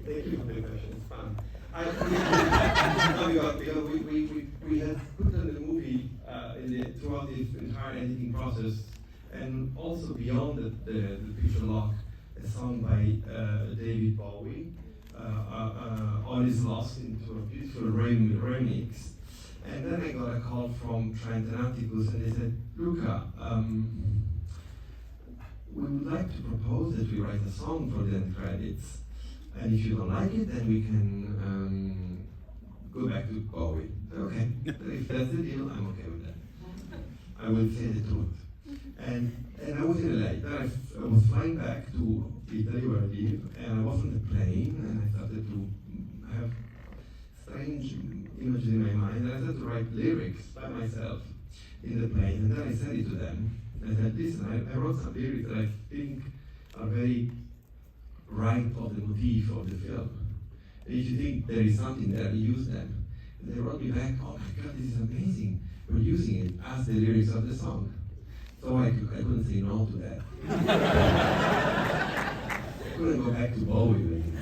Thank you for the question. It's fun. We had put on the movie throughout the entire editing process, and also beyond the picture lock, a song by David Bowie, All Is Lost, into a beautiful remix. And then I got a call from Trent and Atticus, and they said, Luca, we would like to propose that we write a song for the end credits. And if you don't like it, then we can go back to Bowie. Okay, if that's the deal, I'm okay with that. I will say the truth. And I was in LA. Then I was flying back to Italy where I live, and I was on the plane, and I started to have strange images in my mind, and I started to write lyrics by myself in the plane, and then I sent it to them. I said, listen, I wrote some lyrics that I think are very right of the motif of the film. And if you think there is something there, use them. And they wrote me back, oh my God, this is amazing. We're using it as the lyrics of the song. So I couldn't say no to that. I couldn't go back to Bowie with it.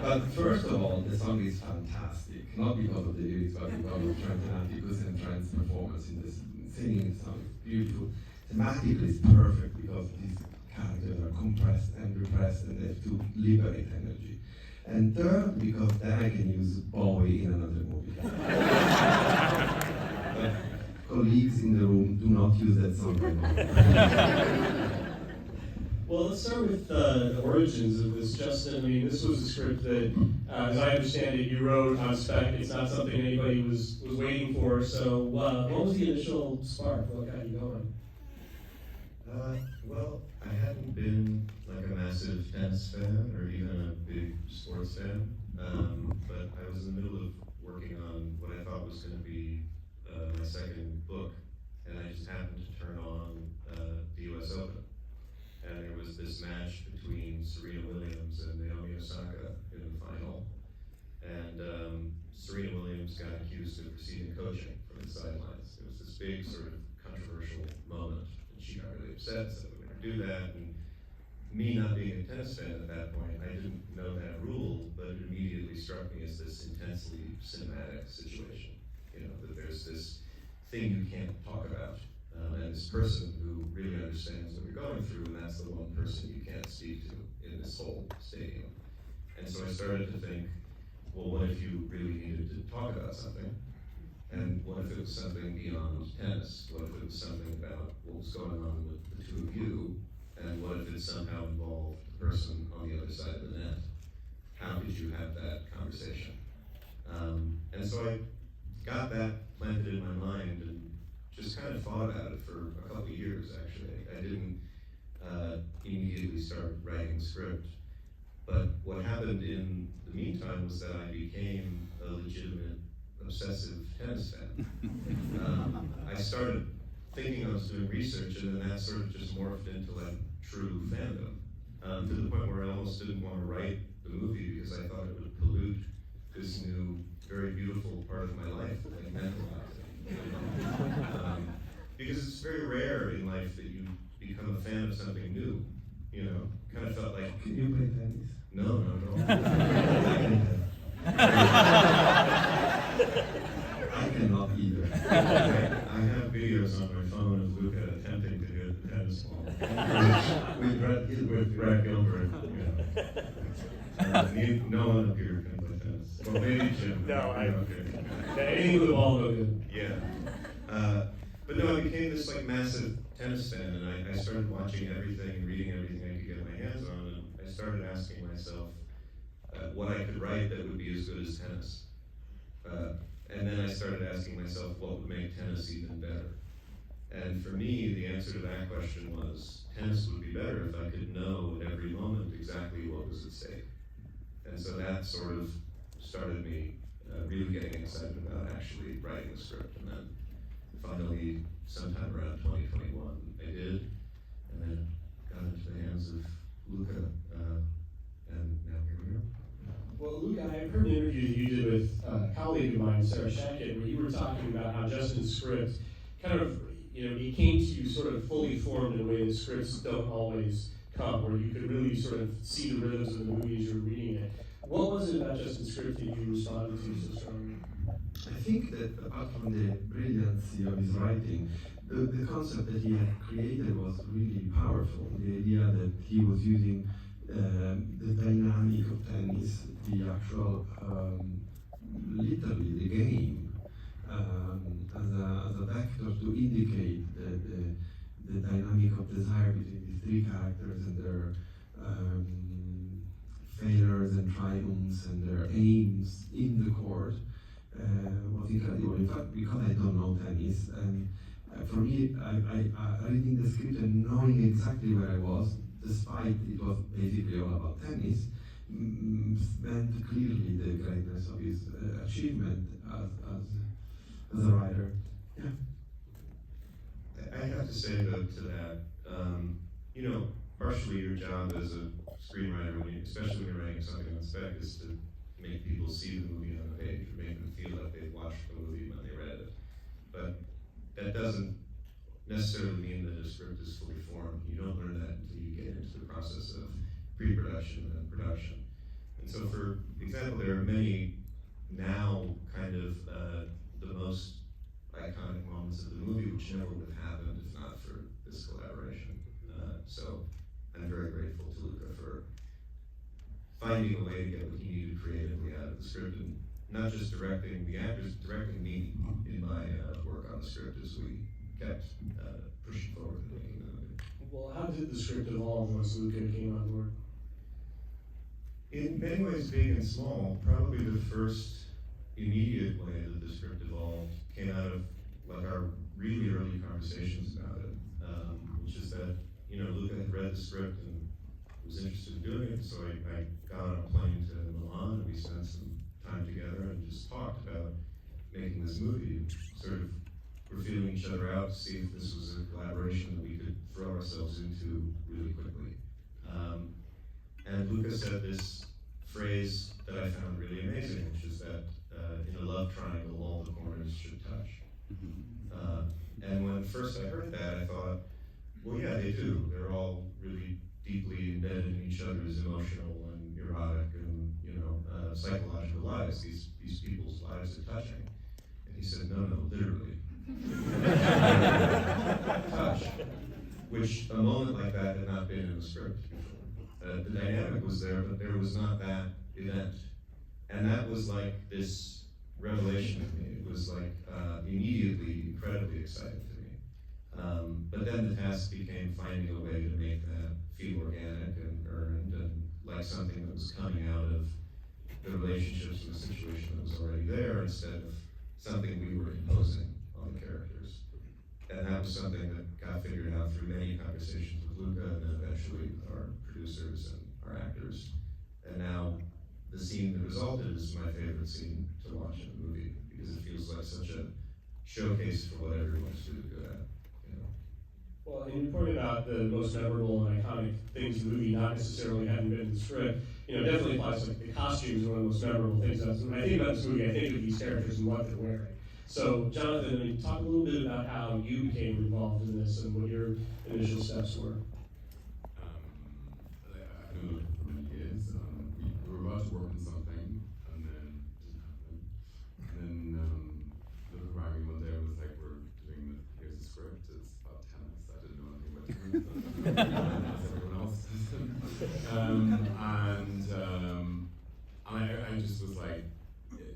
But first of all, the song is fantastic. Not because of the lyrics, but because of Trent and Atticus and Trent's performance in this singing the song. It's beautiful. Thematically, it's perfect because these characters are compressed and repressed, and they have to liberate energy. And third, because then I can use Bowie in another movie. But colleagues in the room, do not use that song anymore. Well, let's start with the origins of this, Justin. I mean, this was a script that, as I understand it, you wrote on spec. It's not something anybody was waiting for. So, what was the initial spark? What got you going? Well, I hadn't been like a massive tennis fan or even a big sports fan, but I was in the middle of working on what I thought was going to be my second book, and I just happened to turn on the US Open. And there was this match between Serena Williams and Naomi Osaka in the final. And Serena Williams got accused of receiving coaching from the sidelines. It was this big sort of controversial moment. And she got really upset, said we were going to do that. And me not being a tennis fan at that point, I didn't know that rule, but it immediately struck me as this intensely cinematic situation. You know, that there's this thing you can't talk about. And this person who really understands what you're going through, and that's the one person you can't speak to in this whole stadium. And so I started to think, well, what if you really needed to talk about something? And what if it was something beyond tennis? What if it was something about what was going on with the two of you? And what if it somehow involved the person on the other side of the net? How could you have that conversation? And so I got that planted in my mind and just kind of thought about it for a couple of years, actually. I didn't immediately start writing the script, but what happened in the meantime was that I became a legitimate obsessive tennis fan. I started thinking I was doing research, and then that sort of just morphed into like true fandom, to the point where I almost didn't want to write the movie because I thought it would pollute this new, very beautiful part of my life that I meant a lot. Because it's very rare in life that you become a fan of something new. You know, kind of felt like. Can you play tennis? No, not at all. I cannot either. I have videos on my phone of Luca attempting to hit the tennis ball with Brad Gilbert. No one up here can play tennis. Well, maybe Jim. No, okay. Anything with the ball, no good. Yeah. But no, I became this like massive tennis fan, and I started watching everything and reading everything I could get my hands on, and I started asking myself what I could write that would be as good as tennis. And then I started asking myself what would make tennis even better. And for me, the answer to that question was tennis would be better if I could know at every moment exactly what was at stake. And so that sort of started me really getting excited about actually writing the script. And then finally, sometime around 2021, I did, and then got into the hands of Luca, and now here we are. Well, Luca, I heard an interview that you did with a colleague of mine, Sarah Shackett, where you were talking about how Justin's script kind of, it came to you sort of fully formed in a way that scripts don't always come, where you could really sort of see the rhythms of the movie as you were reading it. that just in script that you responded to so strongly? I think that apart from the brilliancy of his writing, the concept that he had created was really powerful. The idea that he was using the dynamic of tennis, the actual, literally the game, as a vector to indicate the dynamic of desire between these three characters and their failures and triumphs and their aims in the court was incredible. In fact, because I don't know tennis, and for me, reading the script and knowing exactly where I was, despite it was basically all about tennis, meant clearly the greatness of his achievement as a writer. Yeah. I have to say though to that, you know, partially your job as a screenwriter, especially when you're writing something on spec, is to make people see the movie on the page, or make them feel like they've watched the movie when they read it. But that doesn't necessarily mean that a script is fully formed. You don't learn that until you get into the process of pre-production and production. And so, for example, there are many now kind of the most iconic moments of the movie which never would have happened if not for this collaboration. So I'm very grateful to Luca for finding a way to get what he needed creatively out of the script, and not just directing the actors, directing me in my work on the script as we kept pushing forward and making the movie. Well, how did the script evolve once Luca came on board? In many ways, big and small, probably the first immediate way that the script evolved came out of like our really early conversations about it, which is that, you know, Luca had read the script and was interested in doing it, so I got on a plane to Milan and we spent some time together and just talked about making this movie. Sort of we're feeling each other out to see if this was a collaboration that we could throw ourselves into really quickly. And Luca said this phrase that I found really amazing, which is that in a love triangle, all the corners should touch. And when first I heard that, I thought, well, yeah, they do. They're all really deeply embedded in each other's emotional and erotic and, you know, psychological lives. These people's lives are touching. And he said, no, literally. Touch. Which a moment like that had not been in the script before. The dynamic was there, but there was not that event. And that was like this revelation to me. It was like immediately incredibly exciting to me. But then the task became finding a way to make that feel organic and earned and like something that was coming out of the relationships and the situation that was already there instead of something we were imposing on the characters. And that was something that got figured out through many conversations with Luca and then eventually with our producers and our actors. And now the scene that resulted is my favorite scene to watch in the movie because it feels like such a showcase for what everyone's really good at. You know? Well, and you pointed out the most memorable and iconic things in the movie, not necessarily having been in the script. You know, definitely applies, like the costumes are one of the most memorable things. When I think about this movie, I think of these characters and what they're wearing. So, Jonathan, I mean, talk a little bit about how you became involved in this and what your initial steps were. I've been looking for many years. We were about to work on something, and then it didn't happen. And then Luca rang me one day and was like, here's a script, it's about tennis. I didn't know anything about tennis, as everyone else and I just was like,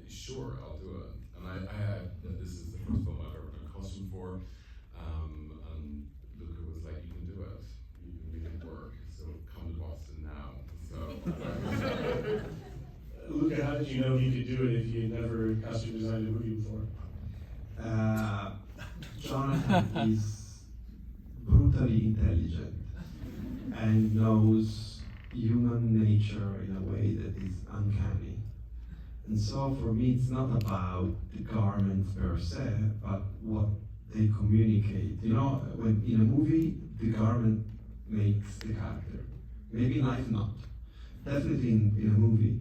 sure, I'll do it. And this is the first film I've ever done a costume for, and Luca was like, you can do it, you can make it work, so come to Boston now. So Luca, how did you know you could do it if you had never costume designed a movie before? Jonathan is brutally intelligent and knows human nature in a way that is uncanny. And so for me, it's not about the garments per se, but what they communicate. You know, when in a movie, the garment makes the character. Maybe in life not. Definitely in a movie.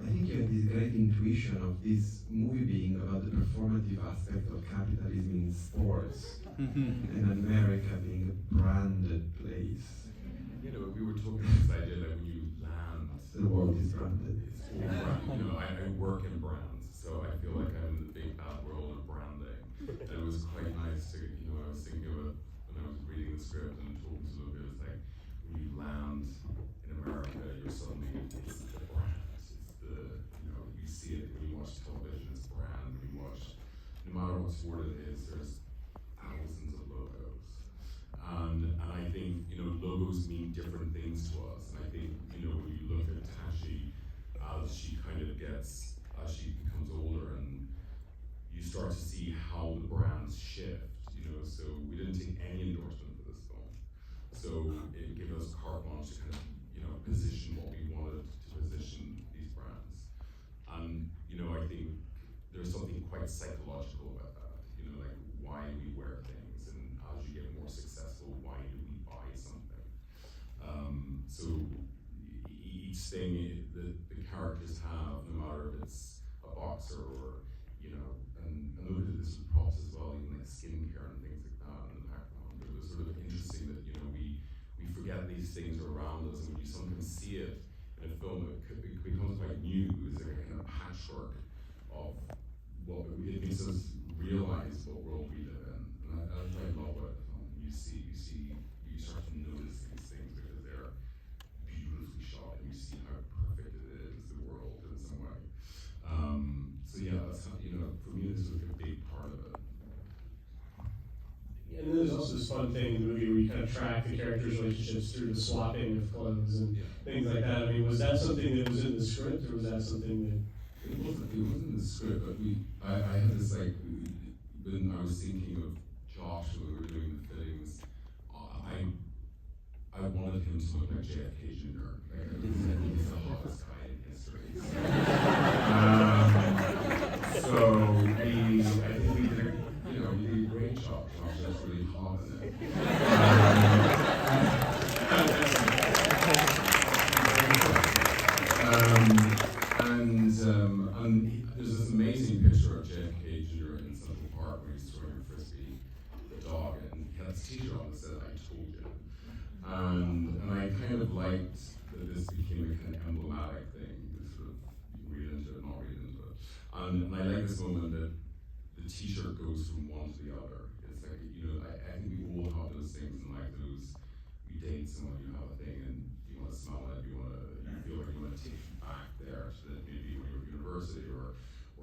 I think you have this great intuition of this movie being about the performative aspect of capitalism in sports, and America being a branded place. you know, we were talking about this idea that when you land the world is branded. It's all brand. You know, I work in brands, so I feel like I'm in the big bad world of branding. And it was quite nice to, you know, I was thinking of it when I was reading the script and talking to Luca. It was like when you land in America, you're suddenly, it's the brand. It's the, you know, you see it when you watch television, it's brand. When you watch, no matter what sport it is, there's thousands of logos. And I think, you know, logos mean different things to us. And I think, you know, when you look at Tashi as she kind of gets, as she becomes older, and you start to see how the brands shift, you know. So we didn't take any endorsement for this film. So it gave us carte blanche to kind of, you know, position what we wanted to position these brands. And, you know, I think there's something quite psychological about that, you know, like why we wear things, and as you get more successful, why do we buy something? So each thing that the characters have, no matter if it's a boxer or, you know, and look at this with props as well, even like skincare and things like that in the background. It was sort of interesting that, you know, we forget these things are around us, and when you sometimes see it in a film, it becomes quite new. It's like a kind of patchwork of what it makes us realize what world we live in. And I love what you start to notice these things because they're beautifully shot, and you see how perfect it is, the world in some way. So yeah, that's how, you know, for me this was a big part of it. And then there's also this fun thing in the movie where you kind of track the characters' relationships through the swapping of clothes and things like that. I mean, was that something that was in the script, or was that something that... It wasn't in the script, but I had this, like, when I was thinking of Josh when we were doing the fittings, I wanted him to look like JFK Jr. Like, I think he's the hottest guy in history. So I think we did a great job. Josh was really hot in it. And there's this amazing picture of JFK Jr. in Central Park where he's throwing a frisbee, the dog, and he had this t-shirt on that said, "I told you." And I kind of liked that this became a kind of emblematic thing. This sort of, you read into it, not read into it. And I like this moment that the t-shirt goes from one to the other. It's like, you know, I think we all have those things in life, those, you date someone, you have a thing, and you want to smell it, you feel like you want to take it back there to that maybe when you were at university, or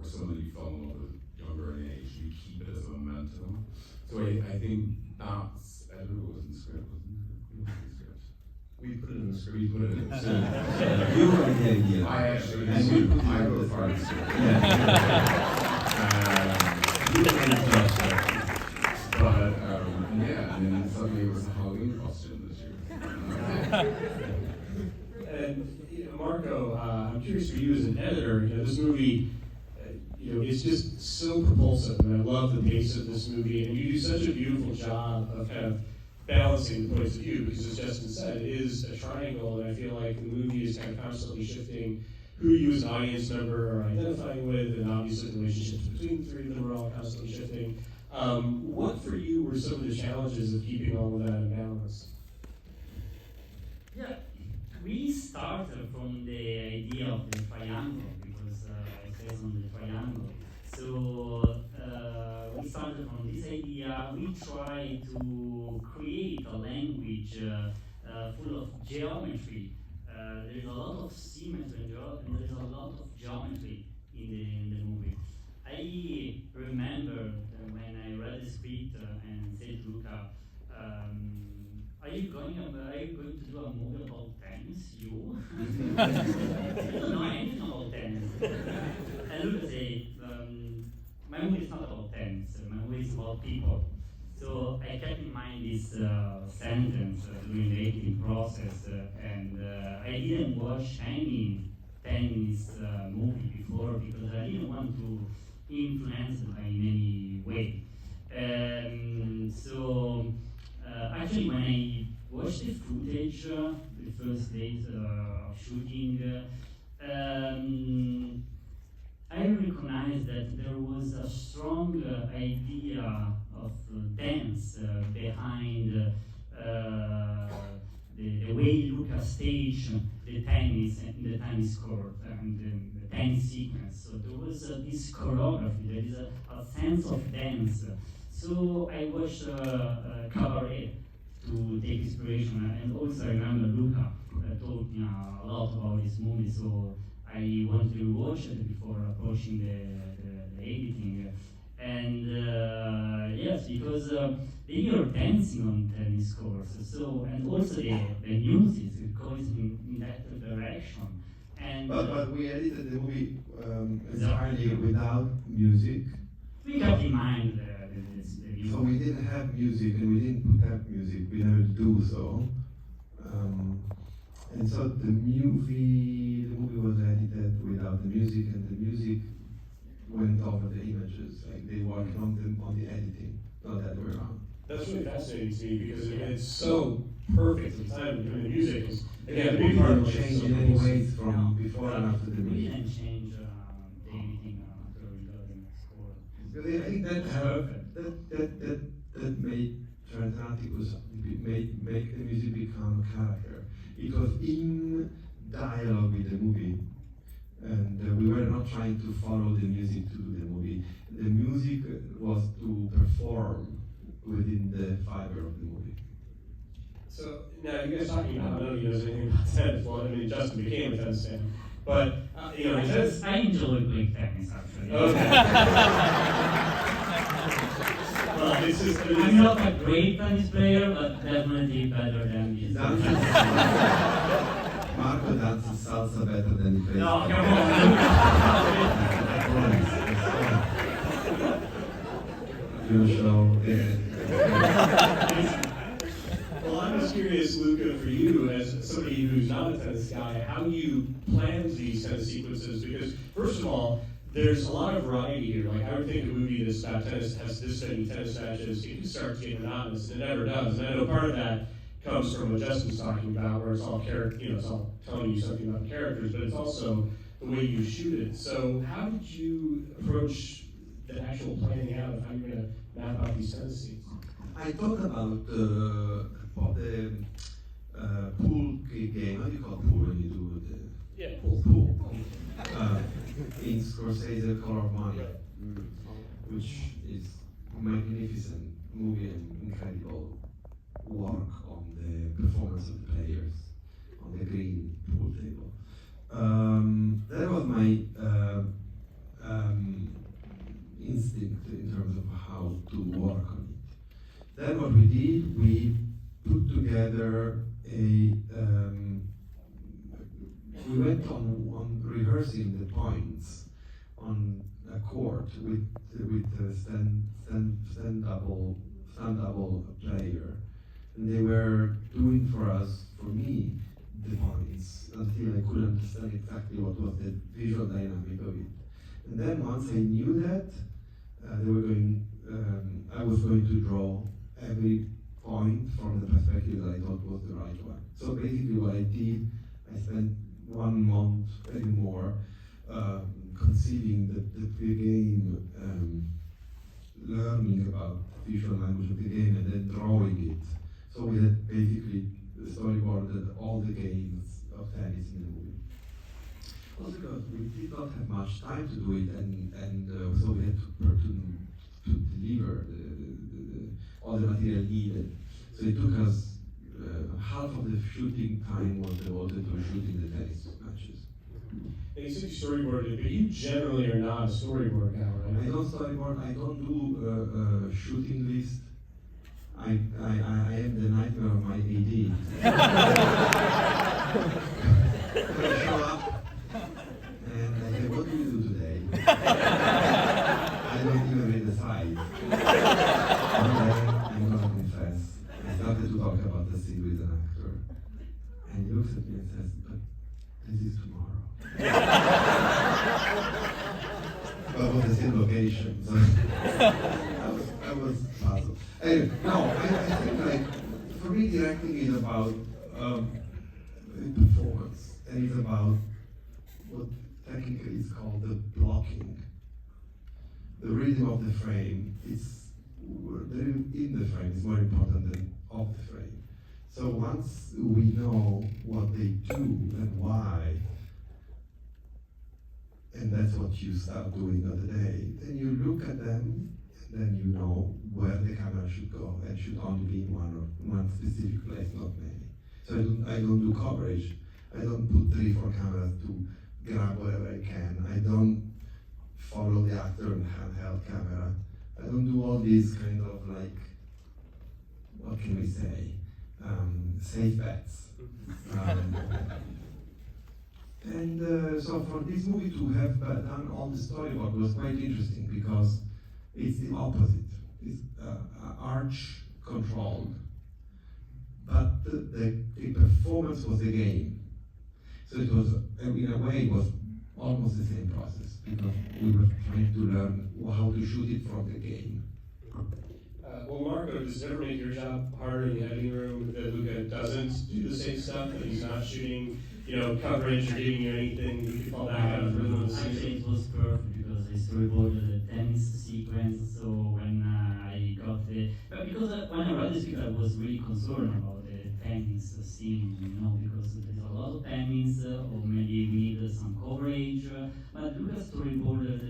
someone that you fell in love with younger in age, you keep it as a momentum. So I think that's, I don't know, it was in the script, wasn't it? We put it in the script. We put it in the script. You were in the idea. I actually, And I wrote part of the script. You were in the But, yeah, and then suddenly it was a Halloween costume this year. And you know, Marco, I'm curious for you as an editor. You know, this movie, you know, it's just so propulsive, and I love the pace of this movie. And you do such a beautiful job of kind of balancing the points of view, because as Justin said, it is a triangle, and I feel like the movie is kind of constantly shifting who you as an audience member are identifying with, and obviously the relationships between the three of them are all constantly shifting. What for you were some of the challenges of keeping all of that in balance? Yeah, we started from the idea of the triangle, because it says on the triangle. So we started from this idea. We tried to create a language full of geometry. There is a lot of symmetry and there is a lot of geometry in the movie. I remember when I read the script and said, Luca, are you going to do a movie about tennis? You? I don't know anything about tennis. And Luca said, my movie is not about tennis. My movie is about people. So I kept in mind this sentence during the editing process, and I didn't watch any tennis movie before because I didn't want to influence it in any way. So actually, when I watched the footage, the first days of shooting, I recognized that there was a strong idea of dance behind the way Luca staged the the tennis court and the tennis sequence. So there was this choreography, there is a sense of dance. So I watched Cabaret to take inspiration, and also I remember Luca told me a lot about this movie, so I wanted to watch it before approaching the editing. And yes, because they are dancing on tennis courts, so, and also the music goes in that direction. And but we edited the movie entirely without music. we kept in mind the So we didn't have music, and we didn't put up music. We never do so. And so the movie was edited without the music, and the music went over the images. Like they worked on the editing, not that way around. That's really fascinating to me because it's so perfect in time. I mean, the music is again a We big part didn't of it. change in any ways from before and after the we movie. didn't change the editing after we got in the score. Because I think It's perfect. that made Transatlanticus make the music become a character. It was in dialogue with the movie, and we were not trying to follow the music to do the movie. The music was to perform within the fiber of the movie. So now you guys talking about, I don't know if you know anything about tennis. Well, I mean, Justin became a tennis fan, but you know, tennis. I enjoy playing tennis actually. Okay. Well, this is. I'm not a great tennis player, but definitely better than He this. dances. Marco dances salsa better than he plays. No, come on. You show. Well, I'm just curious, Luca, for you as somebody who's not a tennis guy, how you planned these tennis sequences. Because first of all, there's a lot of variety here. Like I would think a movie that's about tennis has this many tennis matches, it can start to get monotonous, and it never does. And I know part of that comes from what Justin's talking about, where it's all it's all telling you something about the characters, but it's also the way you shoot it. So how did you approach the actual planning out of how you're going to map out these tennis scenes? I thought about the pool game. How do you call pool when you do the Yeah, pool? In Scorsese Color of Money, which is a magnificent movie and incredible work on the performance of the players on the green pool table. That was my instinct in terms of how to work on it. Then what we did, we put together we went on rehearsing the points on a court with a stand double player, and they were doing for me, the points until I could understand exactly what was the visual dynamic of it. And then once I knew that, I was going to draw every point from the perspective that I thought was the right one. So basically what I did, I spent 1 month, maybe more, conceiving the game, learning about the visual language of the game, and then drawing it. So we had basically storyboarded all the games of tennis in the movie. Also because we did not have much time to do it, and so we had to deliver all the material needed. So it took us half of the shooting time was devoted to shooting the tennis matches. And you said you storyboarded it, but you generally are not a storyboard guy, right? I don't storyboard, I don't do a shooting list. I am the nightmare of my AD. I show up and I say, what do you do today? I don't even read the slides. I'm gonna confess. I started to talk about the scene with an actor, and he looks at me and says, but this is tomorrow. But with the same location, so I was puzzled. Anyway, no, I think like, for me directing is about performance, and it's about what technically is called the blocking. The rhythm of the frame is in the frame is more important than of the frame. So once we know what they do and why, and that's what you start doing the other day, then you look at them, and then you know where the camera should go, and should only be in one specific place, not many. So I don't do coverage. I don't put 3-4 cameras to grab whatever I can. I don't follow the actor in handheld camera. I don't do all these kind of like, what can we say, safe bets. So for this movie to have done all the storyboard was quite interesting because it's the opposite. It's arch controlled, but the performance was the game. So it was, in a way, it was almost the same process because we were trying to learn how to shoot it from the game. Well, Marco, does it ever make your job harder in the editing room that Luca doesn't do the same stuff, that he's not shooting, coverage or giving you anything you can fall back on for the scene? Actually, it was perfect because I storyboarded the tennis sequence. So when I got because when I read the script, I was really concerned about the tennis scene, because there's a lot of tennis, or maybe we need some coverage. But Luca storyboarded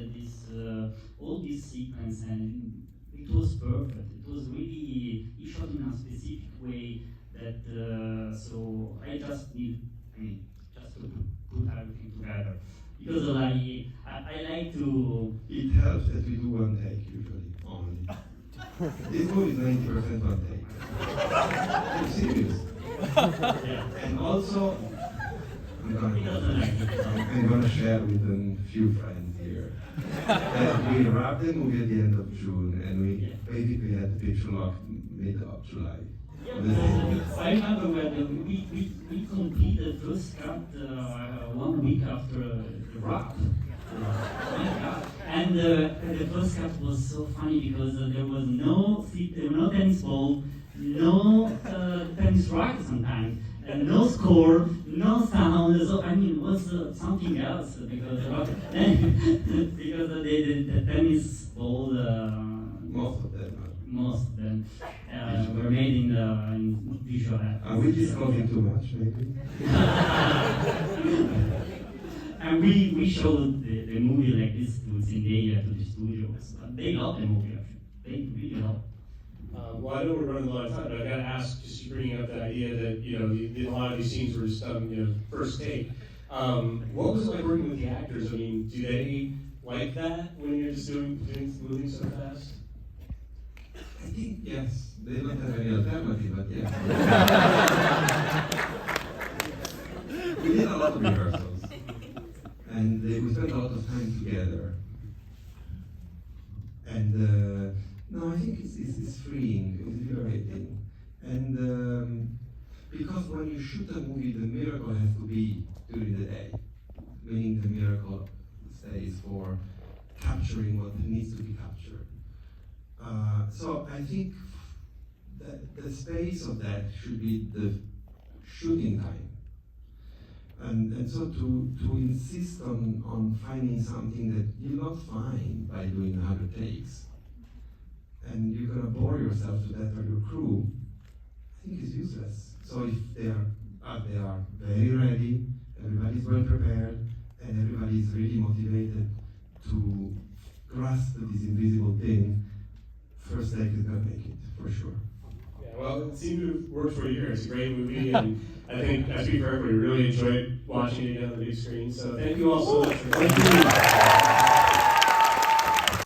all this sequence, and it was perfect. It was really, he shot in a specific way that, so I just need, just to put everything together. Because I like to... It helps that we do one take usually, only. This movie is 90% one take. I'm serious. Yeah. And also, He doesn't like it. I'm gonna share with a few friends here. That we wrapped the movie at the end of June, and we basically had the picture lock mid of July. I remember when we completed the first cut 1 week after the wrap. And the first cut was so funny because there was no tennis ball, no tennis racket sometimes, and no score, no sound. So I mean, it was something else because the tennis ball. Most of them were made in visual effects. Are we disclosing too much, maybe? And we showed the movie like this to Zendaya, to the studios. They love the movie, actually. They really love it. Well, I know we're running a lot of time, but I got to ask, just bringing up the idea that a lot of these scenes were just done, first take. What was it like working with the actors? I mean, do they like that when you're just moving so fast? I think yes. They don't have any alternative, but yes. We did a lot of rehearsals, and we spent a lot of time together. And no, I think it's freeing, it's liberating. And because when you shoot a movie, the miracle has to be during the day, meaning the miracle stays for capturing what needs to be captured. So I think that the space of that should be the shooting time. And so to insist on finding something that you'll not find by doing 100 takes, and you're gonna bore yourself to death or your crew, I think is useless. So if they are very ready, everybody's well prepared, and everybody's really motivated to grasp this invisible thing, first take is gonna make it, for sure. Yeah, well, it seemed to have worked for you here. It's a great movie, and I think, I speak for everybody, really enjoyed watching it again on the big screen. So thank you all so much for coming.